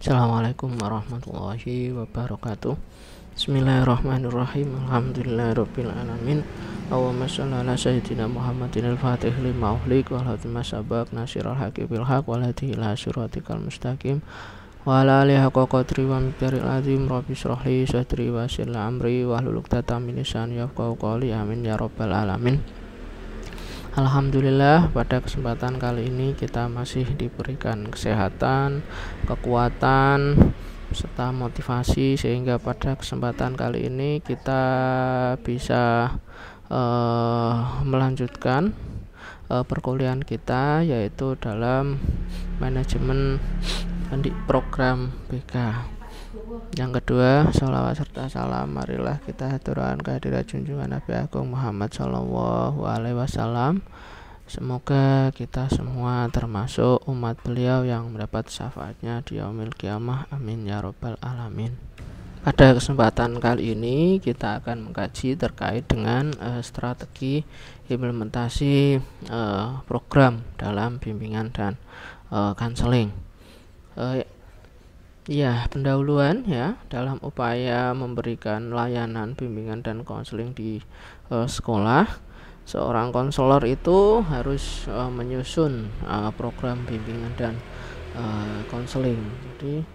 Assalamualaikum warahmatullahi wabarakatuh. Bismillahirrahmanirrahim. Alhamdulillahirabbil alamin. Allahumma shalli ala sayyidina Muhammadin al-fatih lima ughliq wal khatim sabaq nasirul haqqi bil haqq wal hadi ila siratikal mustaqim wa ala alihi haqqa qadri wa miqdaril azim. Rabbi shrah li sadri wa yassir li amri wahlul 'uqdatam min lisani yafqahu qawli. Amin ya rabbal alamin. Alhamdulillah, pada kesempatan kali ini kita masih diberikan kesehatan, kekuatan, serta motivasi sehingga pada kesempatan kali ini kita bisa melanjutkan perkuliahan kita, yaitu dalam manajemen program BK. Yang kedua, sholawat serta salam marilah kita haturkan kehadirat junjungan Nabi Agung Muhammad Sallallahu Alaihi Wasallam. Semoga kita semua termasuk umat beliau yang mendapat syafaatnya di yaumil qiyamah. Amin ya rabbal alamin. Pada kesempatan kali ini kita akan mengkaji terkait dengan strategi implementasi program dalam bimbingan dan konseling. Ya, pendahuluan ya dalam upaya memberikan layanan bimbingan dan konseling di sekolah. Seorang konselor itu harus menyusun program bimbingan dan konseling. Jadi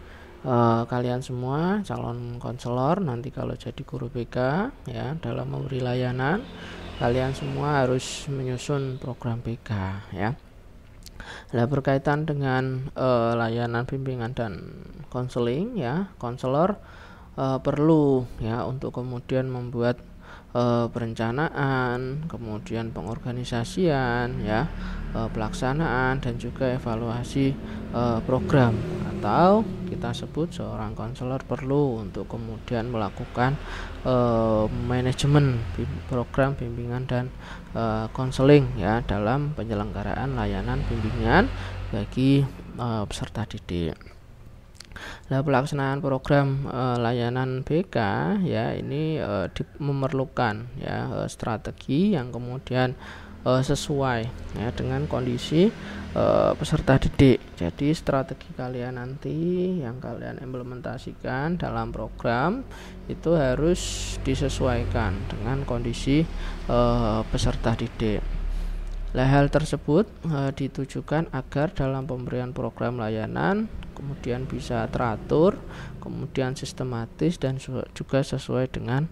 kalian semua calon konselor nanti kalau jadi guru BK ya, dalam memberi layanan kalian semua harus menyusun program BK ya. Nah, berkaitan dengan layanan bimbingan dan konseling ya, konselor perlu ya untuk kemudian membuat perencanaan, kemudian pengorganisasian ya, pelaksanaan dan juga evaluasi program, atau kita sebut seorang konselor perlu untuk kemudian melakukan manajemen program bimbingan dan konseling ya dalam penyelenggaraan layanan bimbingan bagi peserta didik. Nah, pelaksanaan program layanan BK ya ini memerlukan ya strategi yang kemudian sesuai ya dengan kondisi peserta didik. Jadi strategi kalian nanti yang kalian implementasikan dalam program itu harus disesuaikan dengan kondisi peserta didik. Nah, hal tersebut ditujukan agar dalam pemberian program layanan kemudian bisa teratur, kemudian sistematis dan juga sesuai dengan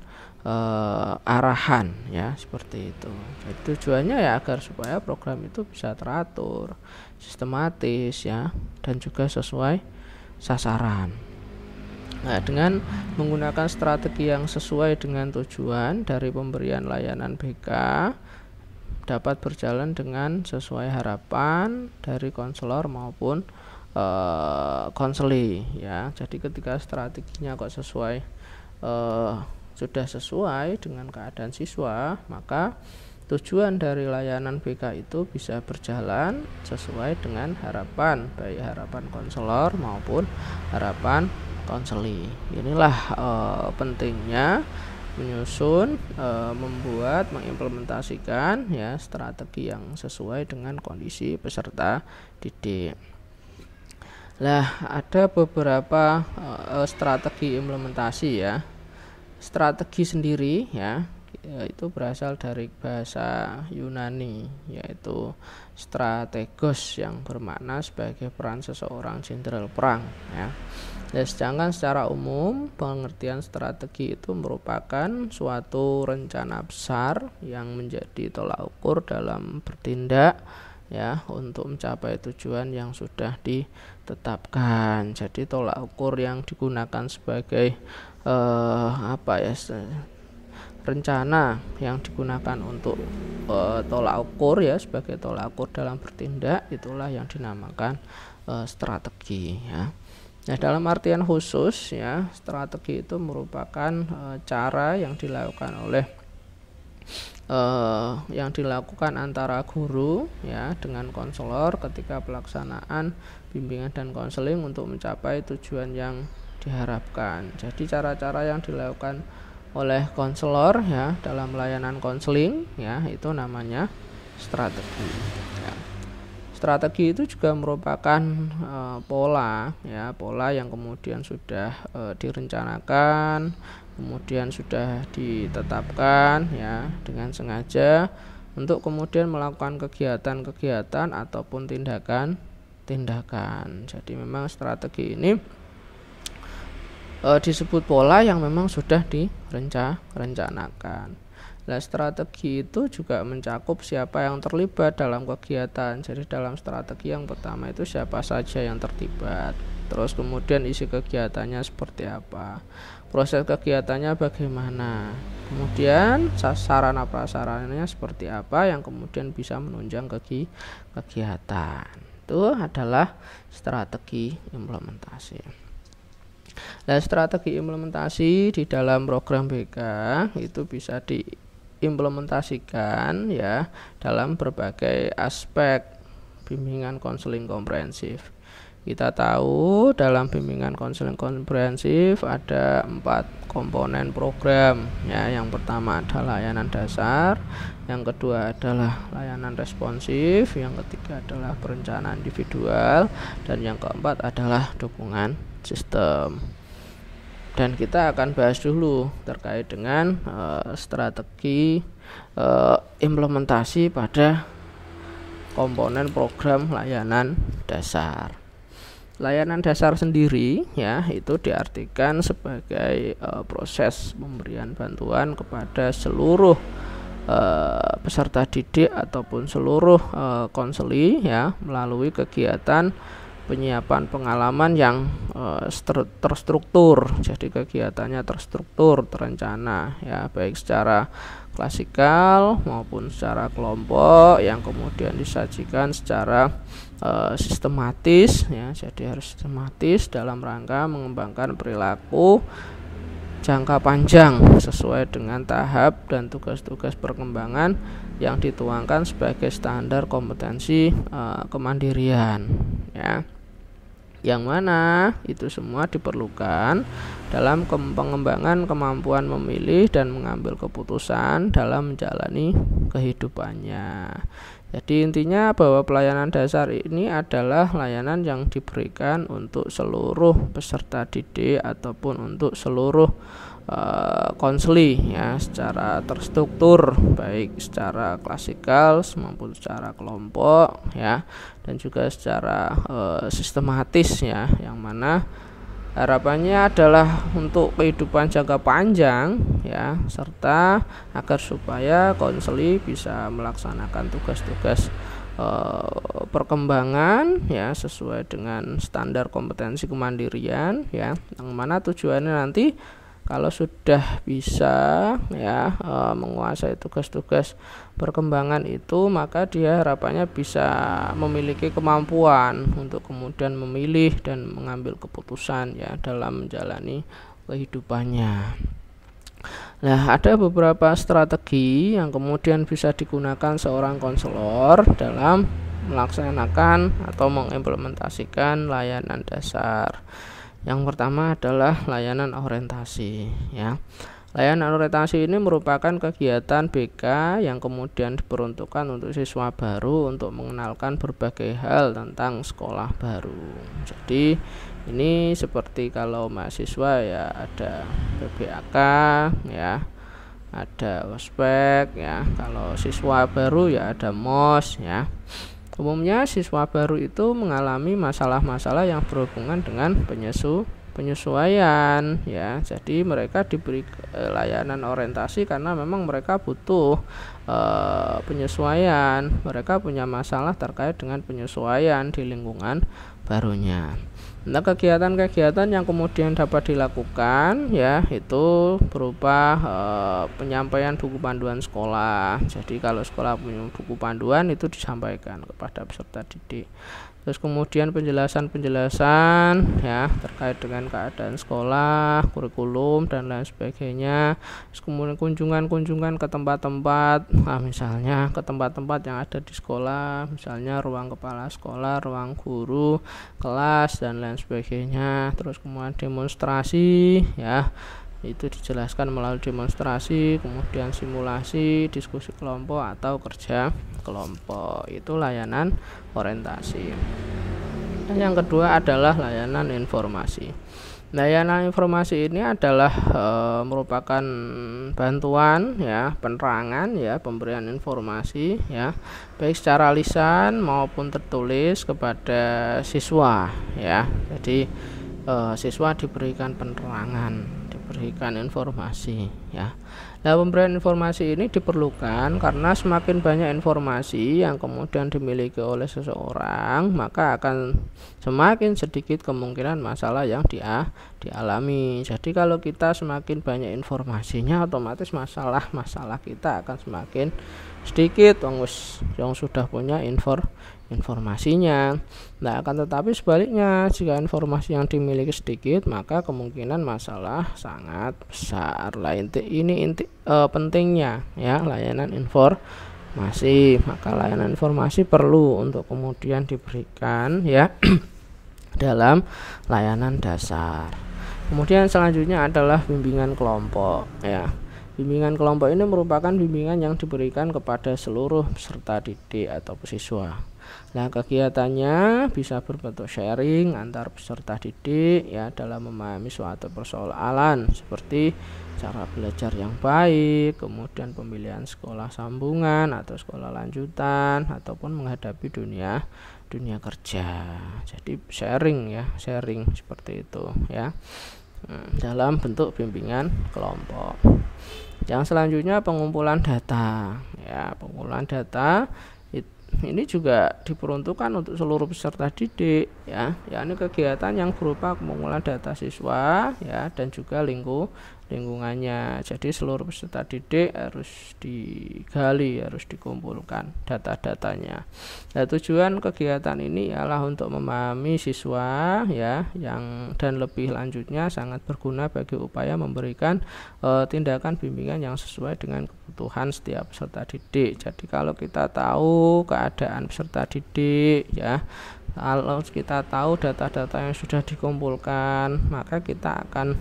arahan ya, seperti itu. Jadi tujuannya ya agar supaya program itu bisa teratur, sistematis ya, dan juga sesuai sasaran. Nah, dengan menggunakan strategi yang sesuai dengan tujuan dari pemberian layanan BK dapat berjalan dengan sesuai harapan dari konselor maupun konseli ya. Jadi ketika strateginya kok sesuai sudah sesuai dengan keadaan siswa, maka tujuan dari layanan BK itu bisa berjalan sesuai dengan harapan, baik harapan konselor maupun harapan konseli. Inilah pentingnya menyusun, membuat, mengimplementasikan ya strategi yang sesuai dengan kondisi peserta didik. Nah, ada beberapa strategi implementasi ya. Strategi sendiri ya itu berasal dari bahasa Yunani, yaitu strategos yang bermakna sebagai peran seseorang jenderal perang ya. Dan sedangkan secara umum pengertian strategi itu merupakan suatu rencana besar yang menjadi tolak ukur dalam bertindak ya untuk mencapai tujuan yang sudah ditetapkan. Jadi tolak ukur yang digunakan sebagai rencana yang digunakan untuk tolak ukur ya, sebagai tolak ukur dalam bertindak, itulah yang dinamakan strategi ya. Nah, dalam artian khusus ya, strategi itu merupakan cara yang dilakukan antara guru ya dengan konselor ketika pelaksanaan bimbingan dan konseling untuk mencapai tujuan yang diharapkan. Jadi cara-cara yang dilakukan oleh konselor ya dalam layanan konseling ya itu namanya strategi ya. Strategi itu juga merupakan pola yang kemudian sudah direncanakan, kemudian sudah ditetapkan ya dengan sengaja untuk kemudian melakukan kegiatan-kegiatan ataupun tindakan. Jadi memang strategi ini disebut pola yang memang sudah direncanakan. Nah, strategi itu juga mencakup siapa yang terlibat dalam kegiatan. Jadi dalam strategi yang pertama itu siapa saja yang terlibat. Terus kemudian isi kegiatannya seperti apa, proses kegiatannya bagaimana, kemudian sarana prasarananya seperti apa yang kemudian bisa menunjang kegiatan. Itu adalah strategi implementasi. Nah, strategi implementasi di dalam program BK itu bisa diimplementasikan ya dalam berbagai aspek bimbingan konseling komprehensif. Kita tahu dalam bimbingan konseling komprehensif ada 4 komponen program ya. Yang pertama adalah layanan dasar, yang kedua adalah layanan responsif, yang ketiga adalah perencanaan individual, dan yang keempat adalah dukungan sistem. Dan kita akan bahas dulu terkait dengan strategi implementasi pada komponen program layanan dasar. Layanan dasar sendiri ya itu diartikan sebagai proses pemberian bantuan kepada seluruh peserta didik ataupun seluruh konseli ya melalui kegiatan penyiapan pengalaman yang terstruktur. Jadi kegiatannya terstruktur, terencana ya, baik secara klasikal maupun secara kelompok yang kemudian disajikan secara sistematis ya. Jadi harus sistematis dalam rangka mengembangkan perilaku jangka panjang sesuai dengan tahap dan tugas-tugas perkembangan yang dituangkan sebagai standar kompetensi kemandirian ya. Yang mana itu semua diperlukan dalam pengembangan kemampuan memilih dan mengambil keputusan dalam menjalani kehidupannya. Jadi intinya bahwa pelayanan dasar ini adalah layanan yang diberikan untuk seluruh peserta didik ataupun untuk seluruh konseli ya secara terstruktur, baik secara klasikal maupun secara kelompok ya, dan juga secara sistematis ya, yang mana harapannya adalah untuk kehidupan jangka panjang ya, serta agar supaya konseli bisa melaksanakan tugas-tugas perkembangan ya sesuai dengan standar kompetensi kemandirian ya, yang mana tujuannya nanti kalau sudah bisa ya menguasai tugas-tugas perkembangan itu, maka dia harapannya bisa memiliki kemampuan untuk kemudian memilih dan mengambil keputusan ya dalam menjalani kehidupannya. Nah, ada beberapa strategi yang kemudian bisa digunakan seorang konselor dalam melaksanakan atau mengimplementasikan layanan dasar. Yang pertama adalah layanan orientasi ya. Layanan orientasi ini merupakan kegiatan BK yang kemudian diperuntukkan untuk siswa baru untuk mengenalkan berbagai hal tentang sekolah baru. Jadi ini seperti kalau mahasiswa ya ada PBAK ya, ada ospek ya. Kalau siswa baru ya ada MOS ya. Umumnya siswa baru itu mengalami masalah-masalah yang berhubungan dengan penyesuaian ya. Jadi mereka diberi layanan orientasi karena memang mereka butuh penyesuaian. Mereka punya masalah terkait dengan penyesuaian di lingkungan barunya. Nah, kegiatan-kegiatan yang kemudian dapat dilakukan ya itu berupa penyampaian buku panduan sekolah. Jadi kalau sekolah punya buku panduan itu disampaikan kepada peserta didik. Terus kemudian penjelasan-penjelasan ya terkait dengan keadaan sekolah, kurikulum dan lain sebagainya. Terus kemudian kunjungan-kunjungan ke tempat-tempat, misalnya ke tempat-tempat yang ada di sekolah, misalnya ruang kepala sekolah, ruang guru, kelas dan lain sebagainya. Terus kemudian demonstrasi ya Itu dijelaskan melalui demonstrasi, kemudian simulasi, diskusi kelompok atau kerja kelompok. Itu layanan orientasi. Dan yang kedua adalah layanan informasi. Layanan informasi ini adalah merupakan bantuan ya, penerangan ya, pemberian informasi ya, baik secara lisan maupun tertulis kepada siswa ya. Jadi siswa diberikan penerangan, diberikan informasi ya. Nah, pemberian informasi ini diperlukan karena semakin banyak informasi yang kemudian dimiliki oleh seseorang, maka akan semakin sedikit kemungkinan masalah yang dialami. Jadi kalau kita semakin banyak informasinya, otomatis masalah kita akan semakin sedikit yang sudah punya informasinya. Nah, akan tetapi sebaliknya, jika informasi yang dimiliki sedikit, maka kemungkinan masalah sangat besar. Ini pentingnya ya layanan informasi. Maka layanan informasi perlu untuk kemudian diberikan ya dalam layanan dasar. Kemudian selanjutnya adalah bimbingan kelompok ya. Bimbingan kelompok ini merupakan bimbingan yang diberikan kepada seluruh peserta didik atau siswa. Nah, kegiatannya bisa berbentuk sharing antar peserta didik ya dalam memahami suatu persoalan seperti cara belajar yang baik, kemudian pemilihan sekolah sambungan atau sekolah lanjutan, ataupun menghadapi dunia kerja. Jadi sharing seperti itu ya. Dalam bentuk bimbingan kelompok. Yang selanjutnya pengumpulan data ya. Pengumpulan data ini juga diperuntukkan untuk seluruh peserta didik ya, yakni kegiatan yang berupa pengumpulan data siswa ya dan juga lingkungannya. Jadi seluruh peserta didik harus digali, harus dikumpulkan data-datanya. Nah, tujuan kegiatan ini ialah untuk memahami siswa ya, dan lebih lanjutnya sangat berguna bagi upaya memberikan tindakan bimbingan yang sesuai dengan kebutuhan setiap peserta didik. Jadi kalau kita tahu keadaan peserta didik ya, kalau kita tahu data-data yang sudah dikumpulkan, maka kita akan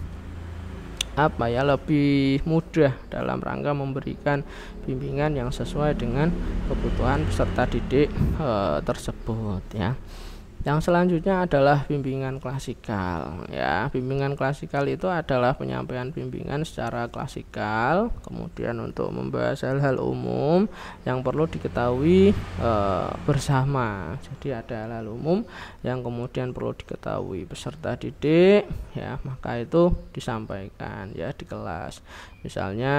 lebih mudah dalam rangka memberikan bimbingan yang sesuai dengan kebutuhan peserta didik tersebut ya. Yang selanjutnya adalah bimbingan klasikal ya. Bimbingan klasikal itu adalah penyampaian bimbingan secara klasikal, kemudian untuk membahas hal-hal umum yang perlu diketahui bersama. Jadi ada hal-hal umum yang kemudian perlu diketahui peserta didik ya, maka itu disampaikan ya di kelas. Misalnya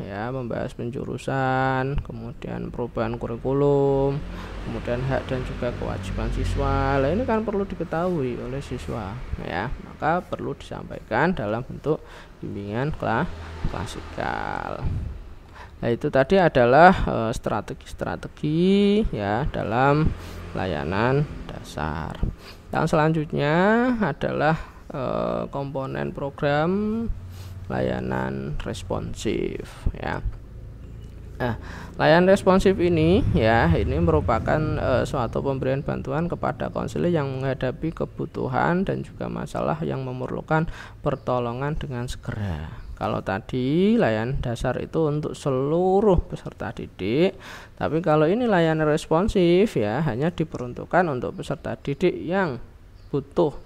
ya membahas penjurusan, kemudian perubahan kurikulum, kemudian hak dan juga kewajiban siswa. Nah, ini kan perlu diketahui oleh siswa ya, maka perlu disampaikan dalam bentuk bimbingan klasikal. Nah, itu tadi adalah strategi-strategi ya dalam layanan dasar. Yang selanjutnya adalah komponen program layanan responsif ya. Nah, layanan responsif ini ya, ini merupakan suatu pemberian bantuan kepada konselor yang menghadapi kebutuhan dan juga masalah yang memerlukan pertolongan dengan segera. Kalau tadi layanan dasar itu untuk seluruh peserta didik, tapi kalau ini layanan responsif ya, hanya diperuntukkan untuk peserta didik yang butuh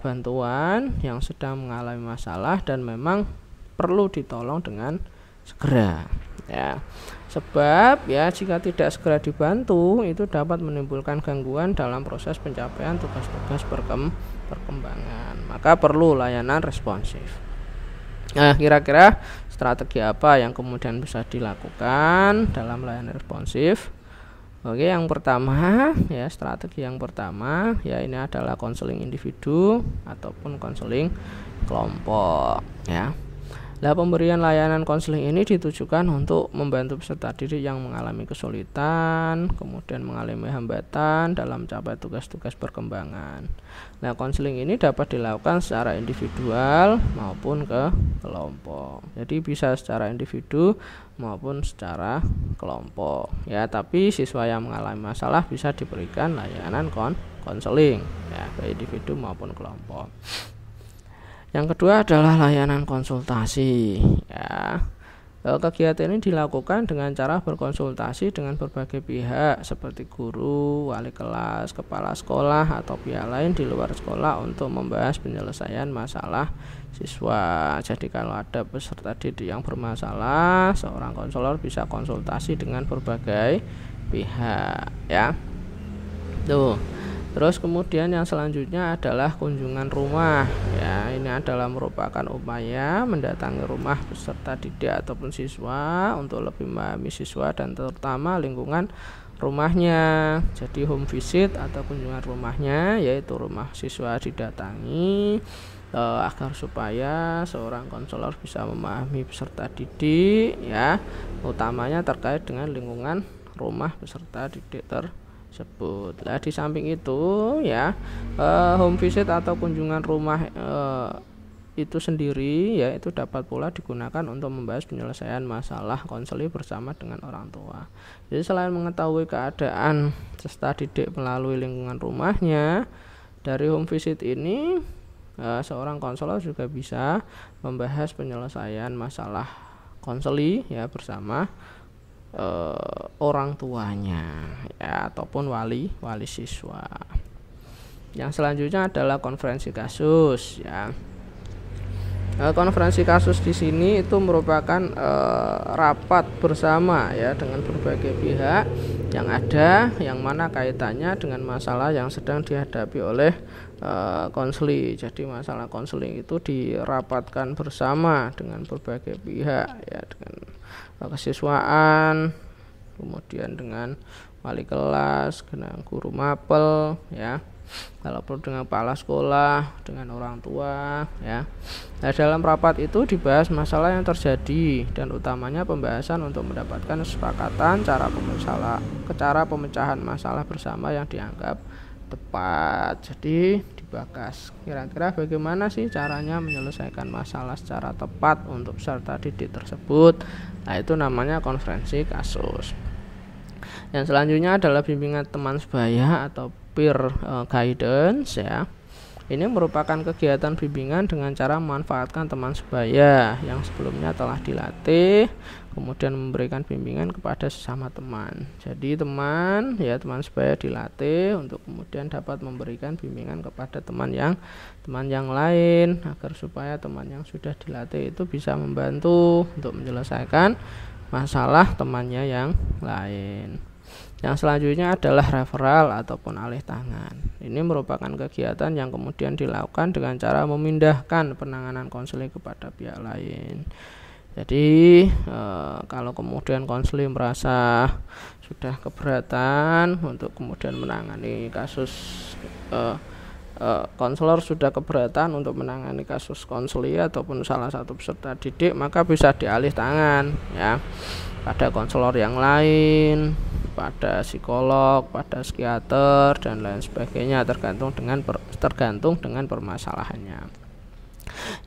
bantuan, yang sedang mengalami masalah dan memang perlu ditolong dengan segera ya. Sebab ya jika tidak segera dibantu itu dapat menimbulkan gangguan dalam proses pencapaian tugas-tugas perkembangan. Maka perlu layanan responsif. Nah, kira-kira strategi apa yang kemudian bisa dilakukan dalam layanan responsif? Oke, yang pertama ya, strategi yang pertama ya, ini adalah konseling individu ataupun konseling kelompok ya. Nah, pemberian layanan konseling ini ditujukan untuk membantu peserta didik yang mengalami kesulitan, kemudian mengalami hambatan dalam mencapai tugas-tugas perkembangan. Nah, konseling ini dapat dilakukan secara individual maupun ke kelompok. Jadi bisa secara individu maupun secara kelompok ya. Tapi siswa yang mengalami masalah bisa diberikan layanan konseling ya, baik individu maupun kelompok. Yang kedua adalah layanan konsultasi, ya. Kegiatan ini dilakukan dengan cara berkonsultasi dengan berbagai pihak seperti guru, wali kelas, kepala sekolah, atau pihak lain di luar sekolah untuk membahas penyelesaian masalah siswa. Jadi kalau ada peserta didik yang bermasalah, seorang konselor bisa konsultasi dengan berbagai pihak, ya. Tuh. Terus kemudian yang selanjutnya adalah kunjungan rumah, ya. Ini adalah merupakan upaya mendatangi rumah peserta didik ataupun siswa untuk lebih memahami siswa dan terutama lingkungan rumahnya. Jadi home visit atau kunjungan rumahnya, yaitu rumah siswa didatangi agar supaya seorang konselor bisa memahami peserta didik, ya, utamanya terkait dengan lingkungan rumah peserta didik tersebut. Nah, di samping itu, ya, home visit atau kunjungan rumah itu sendiri, ya, itu dapat pula digunakan untuk membahas penyelesaian masalah konseling bersama dengan orang tua. Jadi selain mengetahui keadaan peserta didik melalui lingkungan rumahnya, dari home visit ini seorang konselor juga bisa membahas penyelesaian masalah konseling, ya, bersama orang tuanya, ya, ataupun wali siswa. Yang selanjutnya adalah konferensi kasus, ya. Konferensi kasus di sini itu merupakan rapat bersama, ya, dengan berbagai pihak yang ada, yang mana kaitannya dengan masalah yang sedang dihadapi oleh konseling. Jadi masalah konseling itu dirapatkan bersama dengan berbagai pihak, ya, dengan kesiswaan, kemudian dengan wali kelas, dengan guru mapel, ya, kalau perlu dengan kepala sekolah, dengan orang tua, ya. Nah, dalam rapat itu dibahas masalah yang terjadi dan utamanya pembahasan untuk mendapatkan kesepakatan cara pemecahan masalah bersama yang dianggap tepat. Jadi dibahas kira-kira bagaimana sih caranya menyelesaikan masalah secara tepat untuk peserta didik tersebut. Nah, itu namanya konferensi kasus. Yang selanjutnya adalah bimbingan teman sebaya atau peer guidance, ya. Ini merupakan kegiatan bimbingan dengan cara memanfaatkan teman sebaya yang sebelumnya telah dilatih, kemudian memberikan bimbingan kepada sesama teman. Jadi teman sebaya dilatih untuk kemudian dapat memberikan bimbingan kepada teman yang lain agar supaya teman yang sudah dilatih itu bisa membantu untuk menyelesaikan masalah temannya yang lain. Yang selanjutnya adalah referral ataupun alih tangan. Ini merupakan kegiatan yang kemudian dilakukan dengan cara memindahkan penanganan konseling kepada pihak lain. Jadi kalau kemudian konseling merasa sudah keberatan untuk kemudian menangani kasus konselor sudah keberatan untuk menangani kasus konseling ataupun salah satu peserta didik, maka bisa dialih tangan, ya, pada konselor yang lain, pada psikolog, pada psikiater dan lain sebagainya, tergantung dengan permasalahannya.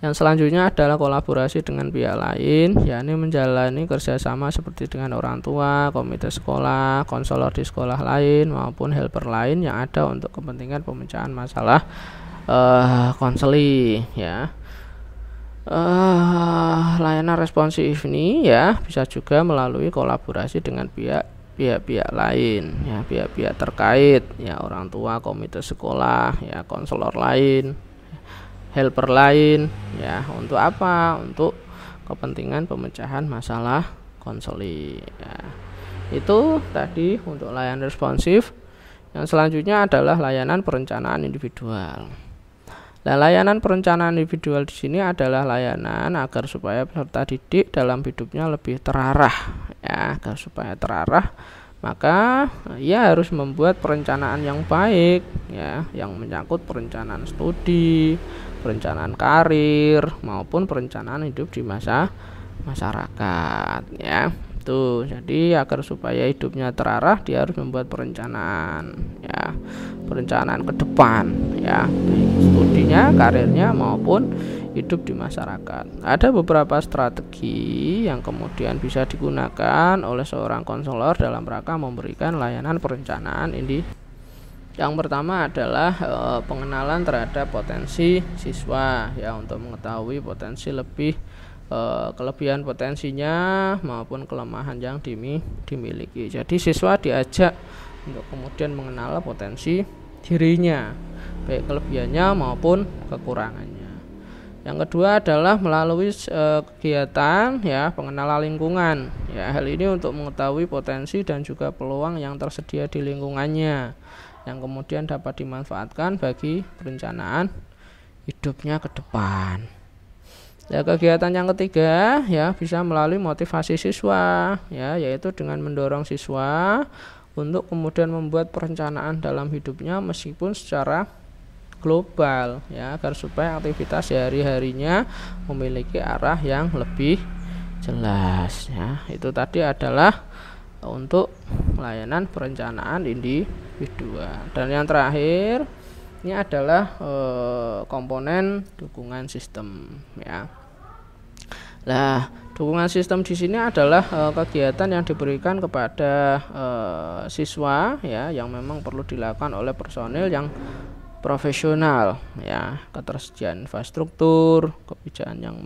Yang selanjutnya adalah kolaborasi dengan pihak lain, yakni menjalani kerjasama seperti dengan orang tua, komite sekolah, konselor di sekolah lain maupun helper lain yang ada untuk kepentingan pemecahan masalah konseling, ya. Layanan responsif ini, ya, bisa juga melalui kolaborasi dengan pihak-pihak lain, ya, pihak-pihak terkait, ya, orang tua, komite sekolah, ya, konselor lain, helper lain, ya. Untuk apa? Untuk kepentingan pemecahan masalah konseling, ya. Itu tadi untuk layanan responsif. Yang selanjutnya adalah layanan perencanaan individual. Nah, layanan perencanaan individual di sini adalah layanan agar supaya peserta didik dalam hidupnya lebih terarah, ya. Agar supaya terarah, maka ia harus membuat perencanaan yang baik, ya, yang menyangkut perencanaan studi, perencanaan karir maupun perencanaan hidup di masyarakat, ya. Tuh, jadi agar supaya hidupnya terarah, dia harus membuat perencanaan, ya, perencanaan ke depan, ya, baik studinya, karirnya maupun hidup di masyarakat. Ada beberapa strategi yang kemudian bisa digunakan oleh seorang konselor dalam rangka memberikan layanan perencanaan Yang pertama adalah pengenalan terhadap potensi siswa ya, untuk mengetahui potensi kelebihan potensinya maupun kelemahan yang dimiliki. Jadi siswa diajak untuk kemudian mengenal potensi dirinya, baik kelebihannya maupun kekurangannya. Yang kedua adalah melalui kegiatan ya, pengenalan lingkungan ya. Hal ini untuk mengetahui potensi dan juga peluang yang tersedia di lingkungannya, yang kemudian dapat dimanfaatkan bagi perencanaan hidupnya ke depan. Ya, kegiatan yang ketiga ya, bisa melalui motivasi siswa ya, yaitu dengan mendorong siswa untuk kemudian membuat perencanaan dalam hidupnya meskipun secara global ya, agar supaya aktivitas sehari-harinya memiliki arah yang lebih jelas ya. Itu tadi adalah untuk layanan perencanaan individual. Dan yang terakhir ini adalah komponen dukungan sistem ya. Nah, dukungan sistem di sini adalah kegiatan yang diberikan kepada siswa ya, yang memang perlu dilakukan oleh personil yang profesional ya. Ketersediaan infrastruktur, kebijakan yang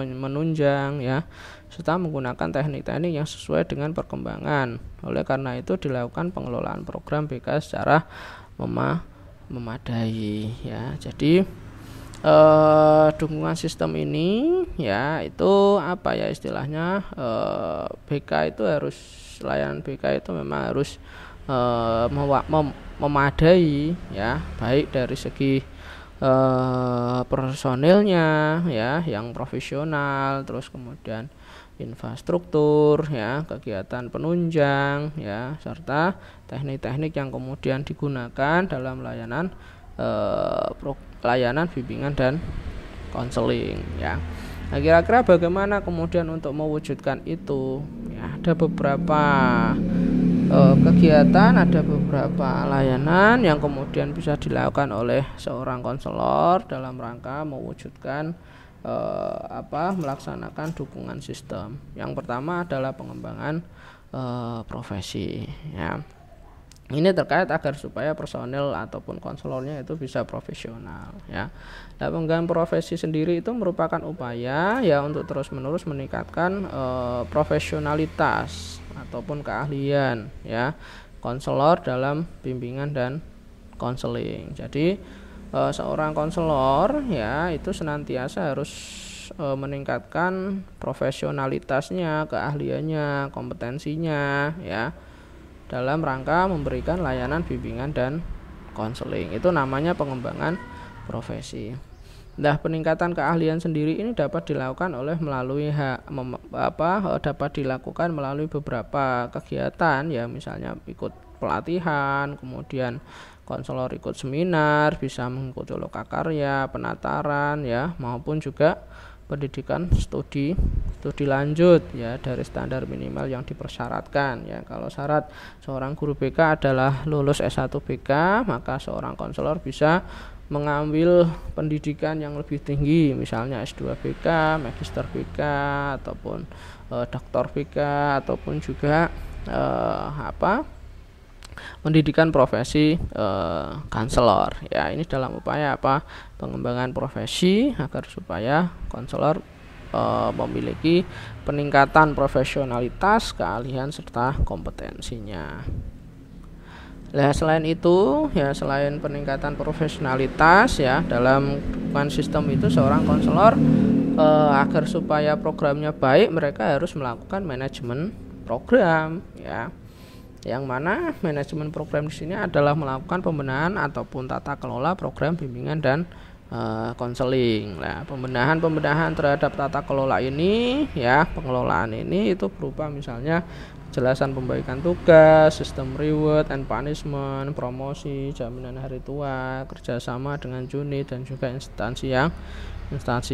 menunjang ya, serta menggunakan teknik-teknik yang sesuai dengan perkembangan. Oleh karena itu dilakukan pengelolaan program BK secara memadai ya. Jadi dukungan sistem ini ya, itu apa ya istilahnya, BK itu harus, layanan BK itu memang harus memadai ya, baik dari segi personilnya ya yang profesional, terus kemudian infrastruktur ya, kegiatan penunjang ya, serta teknik-teknik yang kemudian digunakan dalam layanan bimbingan dan konseling ya. Nah, kira-kira bagaimana kemudian untuk mewujudkan itu ya, ada beberapa kegiatan, ada beberapa layanan yang kemudian bisa dilakukan oleh seorang konselor dalam rangka mewujudkan melaksanakan dukungan sistem. Yang pertama adalah pengembangan profesi ya. Ini terkait agar supaya personel ataupun konselornya itu bisa profesional ya. Nah, pengembangan profesi sendiri itu merupakan upaya ya untuk terus-menerus meningkatkan profesionalitas ataupun keahlian ya konselor dalam bimbingan dan konseling. Jadi seorang konselor ya itu senantiasa harus meningkatkan profesionalitasnya, keahliannya, kompetensinya ya, dalam rangka memberikan layanan bimbingan dan konseling. Itu namanya pengembangan profesi. Nah, peningkatan keahlian sendiri ini dapat dilakukan dapat dilakukan melalui beberapa kegiatan ya, misalnya ikut pelatihan, kemudian konselor ikut seminar, bisa mengikuti lokakarya, penataran ya, maupun juga pendidikan studi lanjut ya, dari standar minimal yang dipersyaratkan ya. Kalau syarat seorang guru BK adalah lulus S1 BK, maka seorang konselor bisa mengambil pendidikan yang lebih tinggi, misalnya S2 BK, Magister BK, ataupun Doktor BK, ataupun juga pendidikan profesi konselor ya. Ini dalam upaya pengembangan profesi agar supaya konselor memiliki peningkatan profesionalitas, keahlian serta kompetensinya. Nah, selain itu ya, selain peningkatan profesionalitas ya dalam dukungan sistem itu, seorang konselor agar supaya programnya baik, mereka harus melakukan manajemen program ya. Yang mana manajemen program di sini adalah melakukan pembenahan ataupun tata kelola program bimbingan dan konseling. Nah, pembenahan terhadap tata kelola ini ya, pengelolaan ini itu berupa misalnya kejelasan pembagian tugas, sistem reward and punishment, promosi, jaminan hari tua, kerjasama dengan unit dan juga instansi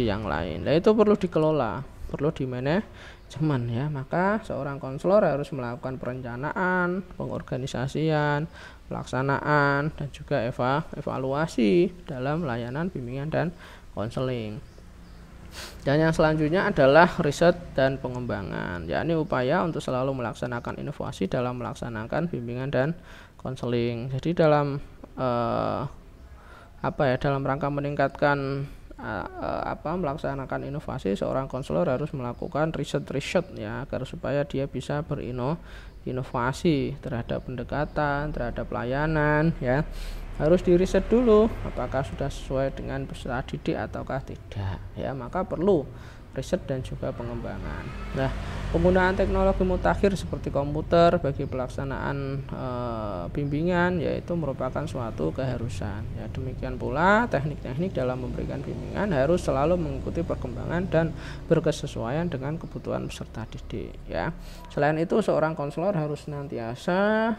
yang lain. Nah, itu perlu dikelola, perlu dimanajemen ya. Maka seorang konselor harus melakukan perencanaan, pengorganisasian, pelaksanaan, dan juga evaluasi dalam layanan bimbingan dan konseling. Dan yang selanjutnya adalah riset dan pengembangan, yakni upaya untuk selalu melaksanakan inovasi dalam melaksanakan bimbingan dan konseling. Jadi dalam dalam rangka meningkatkan melaksanakan inovasi, seorang konselor harus melakukan riset ya, agar supaya dia bisa berinovasi terhadap pendekatan, terhadap layanan ya. Harus diriset dulu apakah sudah sesuai dengan peserta didik ataukah tidak ya, maka perlu riset dan juga pengembangan. Nah, penggunaan teknologi mutakhir seperti komputer bagi pelaksanaan bimbingan yaitu merupakan suatu keharusan ya. Demikian pula teknik-teknik dalam memberikan bimbingan harus selalu mengikuti perkembangan dan berkesesuaian dengan kebutuhan peserta didik ya. Selain itu, seorang konselor harus senantiasa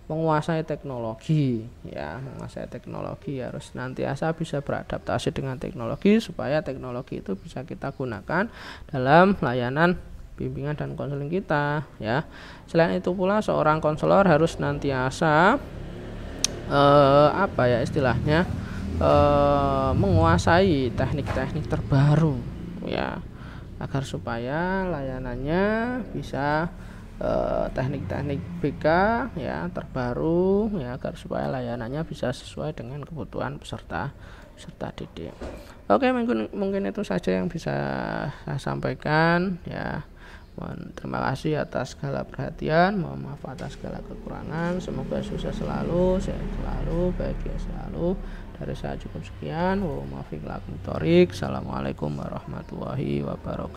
menguasai teknologi ya, harus senantiasa bisa beradaptasi dengan teknologi supaya teknologi itu bisa kita gunakan dalam layanan bimbingan dan konseling kita ya. Selain itu pula, seorang konselor harus senantiasa menguasai teknik-teknik terbaru ya, agar supaya layanannya bisa teknik-teknik BK ya terbaru ya, agar supaya layanannya bisa sesuai dengan kebutuhan peserta didik. Oke, mungkin itu saja yang bisa saya sampaikan ya. Terima kasih atas segala perhatian, mohon maaf atas segala kekurangan. Semoga sukses selalu, sehat selalu, bahagia selalu. Dari saya cukup sekian. Assalamualaikum warahmatullahi wabarakatuh.